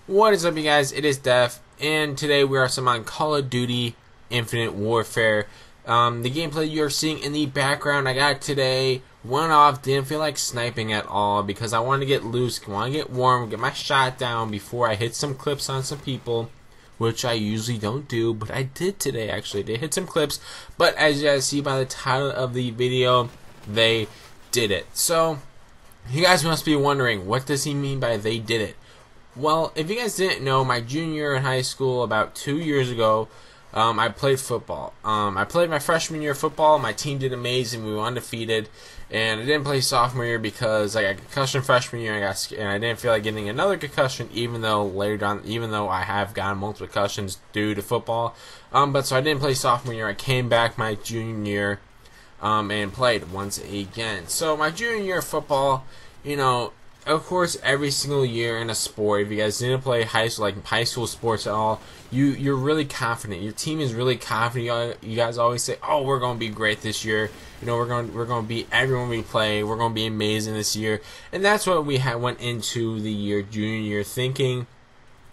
What is up, you guys? It is Def, and today we are some on Call of Duty Infinite Warfare. The gameplay you're seeing in the background I got today went off, didn't feel like sniping at all because I wanted to get loose, want to get warm, get my shot down before I hit some clips on some people, which I usually don't do, but I did today actually. They hit some clips, but as you guys see by the title of the video, they did it. So, you guys must be wondering, what does he mean by they did it? Well, if you guys didn't know, my junior year in high school, about 2 years ago, I played football. I played my freshman year of football. My team did amazing. We were undefeated. And I didn't play sophomore year because I got concussion freshman year. And I didn't feel like getting another concussion, even though I have gotten multiple concussions due to football. So I didn't play sophomore year. I came back my junior year and played once again. So my junior year of football, of course, every single year in a sport, if you guys didn't play high school sports at all, you're really confident. Your team is really confident. You guys always say, "Oh, we're going to be great this year. We're going to beat everyone we play. We're going to be amazing this year." And that's what we went into the junior year thinking.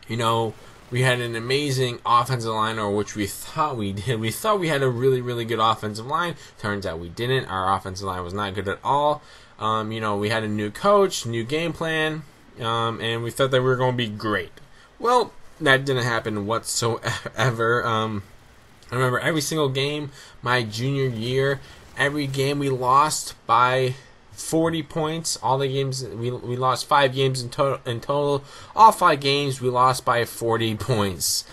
We had an amazing offensive line, or which we thought we did. We thought we had a really, really good offensive line. Turns out we didn't. Our offensive line was not good at all. We had a new coach, new game plan, and we thought that we were going to be great. Well, that didn't happen whatsoever. I remember every single game my junior year, every game we lost by 40 points. All the games, we lost 5 games in total. All 5 games we lost by 40 points.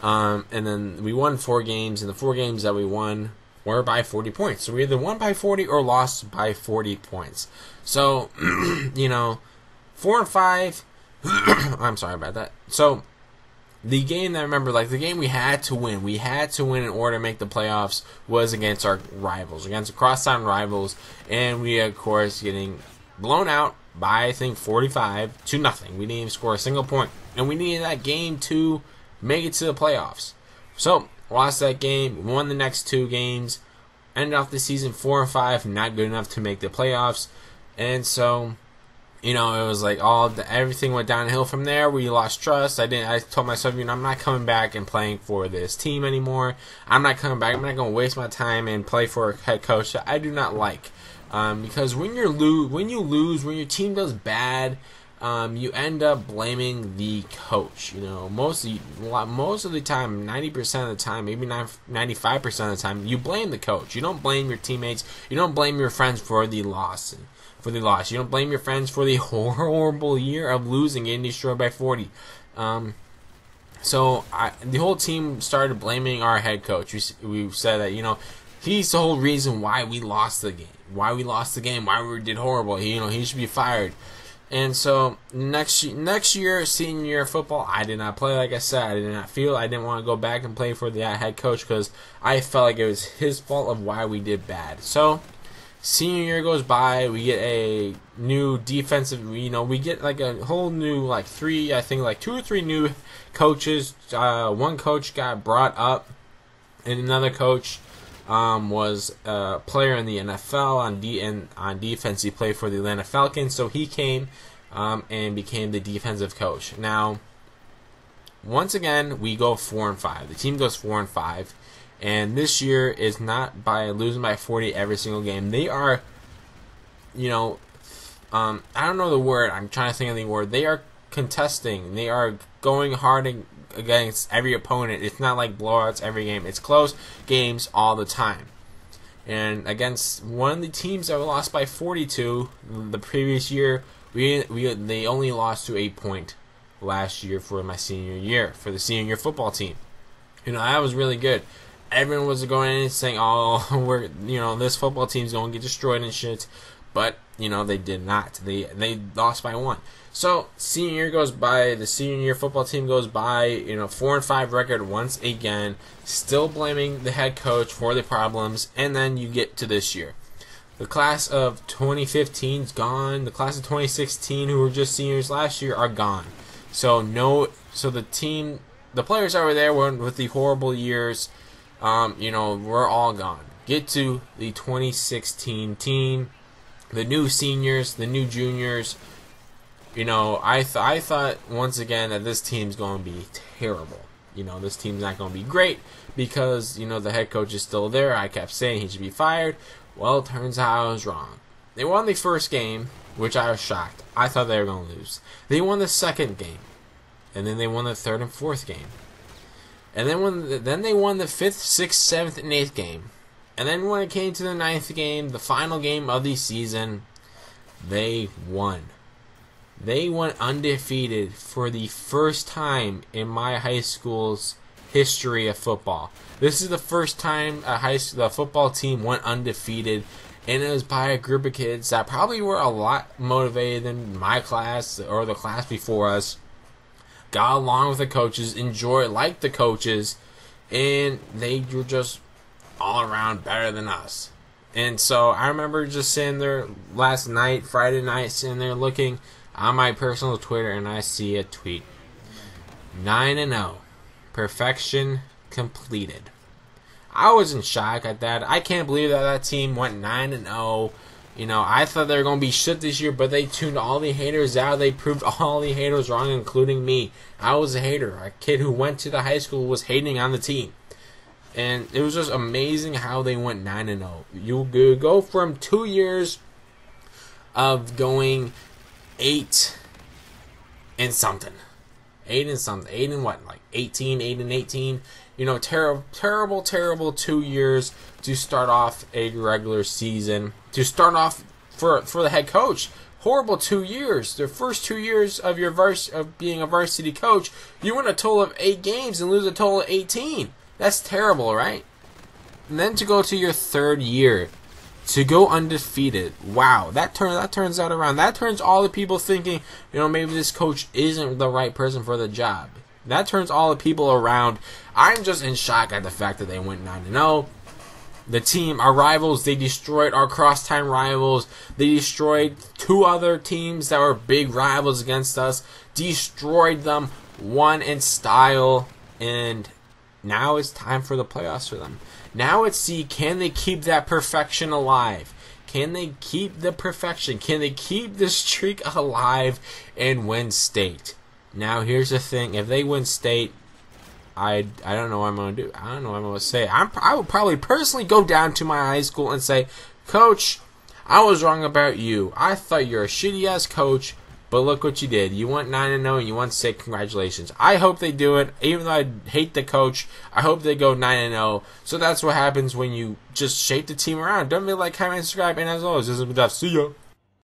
And then we won 4 games, and the 4 games that we won were by 40 points. So we either won by 40 or lost by 40 points. So, 4 and 5. I'm sorry about that. So, the game that I remember, the game we had to win in order to make the playoffs, was against our rivals, against the crosstown rivals, and we, of course, getting blown out by, I think, 45-0. We didn't even score a single point, and we needed that game to make it to the playoffs. So, lost that game, won the next 2 games, ended off the season 4 and 5, not good enough to make the playoffs, and so, it was like everything went downhill from there. We lost trust. I told myself, I'm not coming back and playing for this team anymore. I'm not coming back. I'm not going to waste my time and play for a head coach that I do not like. Because when you lose, when your team does bad, you end up blaming the coach. Most of the time, 90% of the time, maybe 95% of the time, you blame the coach. You don't blame your teammates. You don't blame your friends for the loss. You don't blame your friends for the horrible year of losing, getting destroyed by 40. So the whole team started blaming our head coach. We said that he's the whole reason why we lost the game. Why we did horrible. He should be fired. And so next year, senior year of football, I did not play. Like I said, I didn't want to go back and play for the head coach because I felt like it was his fault of why we did bad. So senior year goes by, we get a new defensive, we get a whole new 2 or 3 new coaches. One coach got brought up, and another coach was a player in the NFL on defense. He played for the Atlanta Falcons, so he came and became the defensive coach. Now, once again, we go 4 and 5. The team goes 4 and 5. And this year is not by losing by 40 every single game. They are, I don't know the word. I'm trying to think of the word. They are contesting. They are going hard against every opponent. It's not like blowouts every game. It's close games all the time. And against one of the teams that were lost by 42 the previous year, they only lost to 8 point last year for my senior year, for the senior year football team. That was really good. Everyone was going in and saying, "Oh, this football team's going to get destroyed and shit," but they did not. They lost by 1. So senior year goes by. The senior year football team goes by. 4 and 5 record once again. Still blaming the head coach for the problems, and then you get to this year. The class of 2015 is gone. The class of 2016, who were just seniors last year, are gone. So the players that were there with the horrible years. We're all gone. Get to the 2016 team, the new seniors, the new juniors. I thought once again that this team's going to be terrible. This team's not going to be great because, the head coach is still there. I kept saying he should be fired. Well, it turns out I was wrong. They won the first game, which I was shocked. I thought they were going to lose. They won the second game. And then they won the third and fourth game. And then they won the fifth, sixth, seventh, and eighth game. And then when it came to the ninth game, the final game of the season, they won. They went undefeated for the first time in my high school's history of football. This is the first time the football team went undefeated, and it was by a group of kids that probably were a lot motivated than my class or the class before us. Got along with the coaches, liked the coaches, and they were just all around better than us. And so I remember just sitting there last night, Friday night, sitting there looking on my personal Twitter, and I see a tweet. 9-0. Perfection completed. I was in shock at that. I can't believe that team went 9-0. I thought they were going to be shit this year, but they tuned all the haters out. They proved all the haters wrong, including me. I was a hater. A kid who went to the high school was hating on the team. And it was just amazing how they went 9-0. You go from 2 years of going 8 and something. 8 and something. 8 and what? Like 18, 8 and 18. Terrible 2 years to start off a regular season. To start off for the head coach. Horrible 2 years. The first 2 years of of being a varsity coach, you win a total of 8 games and lose a total of 18. That's terrible, right? And then to go to your third year, to go undefeated. Wow, that turns that around. That turns all the people thinking, maybe this coach isn't the right person for the job. That turns all the people around. I'm just in shock at the fact that they went 9-0. The team, our rivals, they destroyed our crosstown rivals. They destroyed 2 other teams that were big rivals against us. Destroyed them, won in style, and now it's time for the playoffs for them. Now it's can they keep that perfection alive? Can they keep the perfection? Can they keep the streak alive and win state? Now here's the thing: if they win state, I don't know what I'm going to do. I don't know what I'm going to say. I would probably personally go down to my high school and say, Coach, I was wrong about you. I thought you're a shitty-ass coach, but look what you did. You went 9-0 and you won state. Congratulations. I hope they do it. Even though I hate the coach, I hope they go 9-0. So that's what happens when you just shape the team around. Don't be like, comment, subscribe, and as always, this is Jeff. See ya.